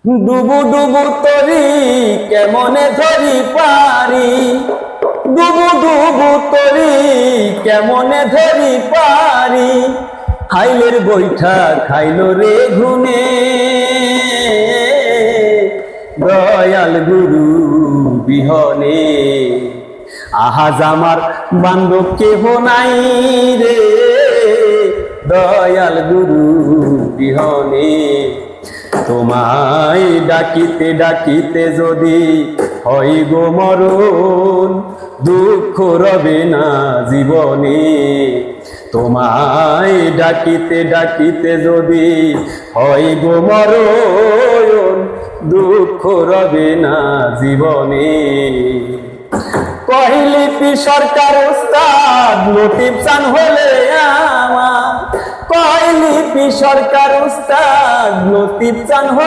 ডুবু ডুবু তরি কেমনে ধরি পারি, ডুবু ডুবু তরি কেমনে ধরি পারি, হাইলের বৈঠা খাইলো রে ঘুমে, দয়াল গুরু বিহনে আহাজ আমার বান্ধব কেহ নাই রে, দয়াল গুরু বিহনে। তোমায় ডাকিতে ডাকিতে যদি হয় গো মরণ, দুঃখ রবে না জীবনে। তোমায় ডাকিতে ডাকিতে যদি হয় গো মরণ, দুঃখ রবে না জীবনে। কহিলিপি সরকার উস্তাদ লতিফ চান হলে আমার, কহিলিপি সরকার উস্তাদ লতিফ চান হলে